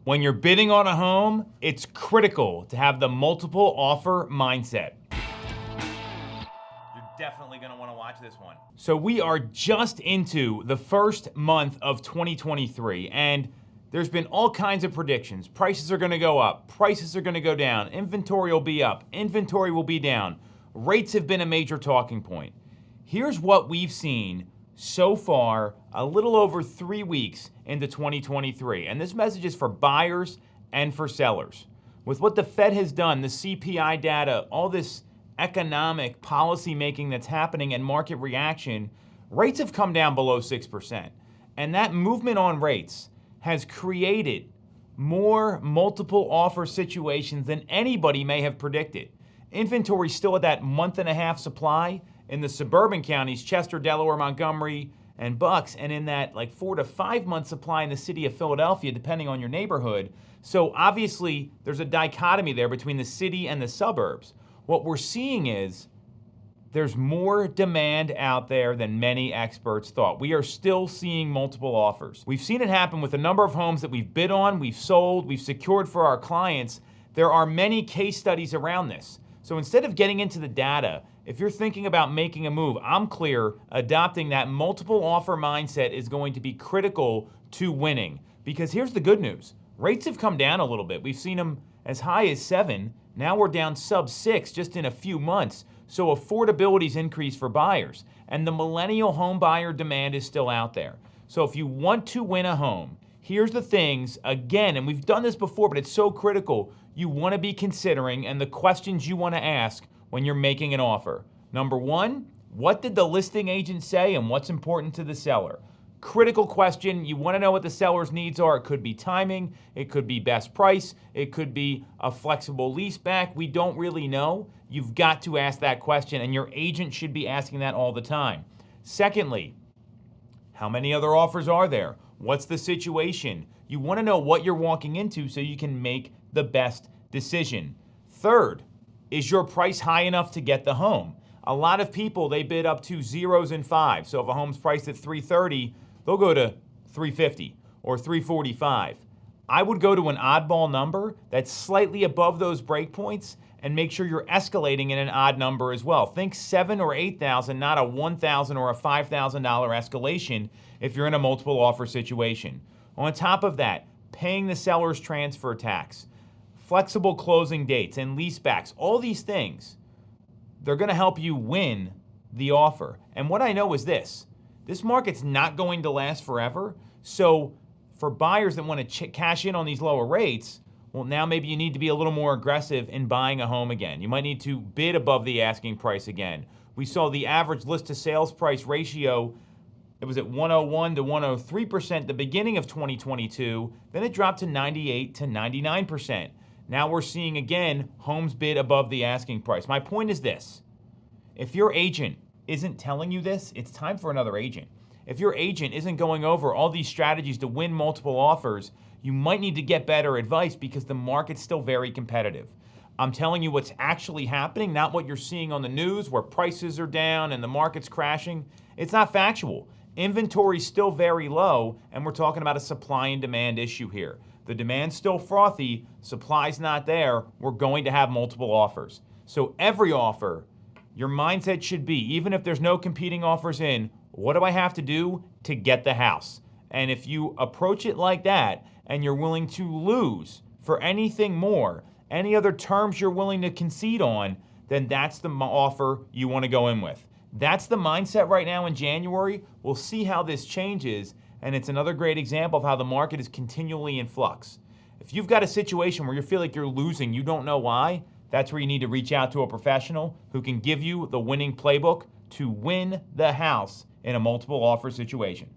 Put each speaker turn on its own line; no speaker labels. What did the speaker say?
When you're bidding on a home, it's critical to have the multiple offer mindset. You're definitely going to want to watch this one. So we are just into the first month of 2023, and there's been all kinds of predictions. Prices are going to go up. Prices are going to go down. Inventory will be up. Inventory will be down. Rates have been a major talking point. Here's what we've seen so far, a little over 3 weeks into 2023. And this message is for buyers and for sellers. With what the Fed has done, the CPI data, all this economic policy making that's happening and market reaction, rates have come down below 6%. And that movement on rates has created more multiple offer situations than anybody may have predicted. Inventory still at that month-and-a-half supply in the suburban counties, Chester, Delaware, Montgomery, and Bucks, and in that 4 to 5 month supply in the city of Philadelphia, depending on your neighborhood. So obviously, there's a dichotomy there between the city and the suburbs. What we're seeing is there's more demand out there than many experts thought. We are still seeing multiple offers. We've seen it happen with a number of homes that we've bid on, we've sold, we've secured for our clients. There are many case studies around this. So instead of getting into the data, if you're thinking about making a move, I'm clear adopting that multiple offer mindset is going to be critical to winning. Because here's the good news. Rates have come down a little bit. We've seen them as high as 7. Now we're down sub 6 just in a few months. So affordability's increased for buyers. And the millennial home buyer demand is still out there. So if you want to win a home, here's the things, again, and we've done this before, but it's so critical, you want to be considering and the questions you want to ask when you're making an offer. Number 1, what did the listing agent say and what's important to the seller? Critical question. You want to know what the seller's needs are. It could be timing. It could be best price. It could be a flexible lease back. We don't really know. You've got to ask that question, and your agent should be asking that all the time. Secondly, how many other offers are there? What's the situation? You want to know what you're walking into so you can make the best decision. Third, is your price high enough to get the home? A lot of people, they bid up to 0s and 5s. So if a home's priced at $330, they'll go to $350 or $345. I would go to an oddball number that's slightly above those breakpoints and make sure you're escalating in an odd number as well. Think $7,000 or $8,000, not a $1,000 or a $5,000 escalation if you're in a multiple offer situation. On top of that, paying the seller's transfer tax, flexible closing dates, and leasebacks, all these things, they're going to help you win the offer. And what I know is this market's not going to last forever. So for buyers that want to cash in on these lower rates, well, now maybe you need to be a little more aggressive in buying a home again. You might need to bid above the asking price again. We saw the average list to sales price ratio, it was at 101 to 103% at the beginning of 2022. Then it dropped to 98 to 99%. Now we're seeing again homes bid above the asking price. My point is this. If your agent isn't telling you this, it's time for another agent. If your agent isn't going over all these strategies to win multiple offers, you might need to get better advice because the market's still very competitive. I'm telling you what's actually happening, not what you're seeing on the news where prices are down and the market's crashing. It's not factual. Inventory's still very low, and we're talking about a supply and demand issue here. The demand's still frothy, supply's not there, we're going to have multiple offers. So every offer, your mindset should be, even if there's no competing offers in, what do I have to do to get the house? And if you approach it like that, and you're willing to lose for anything more, any other terms you're willing to concede on, then that's the offer you want to go in with. That's the mindset right now in January. We'll see how this changes, and it's another great example of how the market is continually in flux. If you've got a situation where you feel like you're losing, you don't know why, that's where you need to reach out to a professional who can give you the winning playbook to win the house in a multiple offer situation.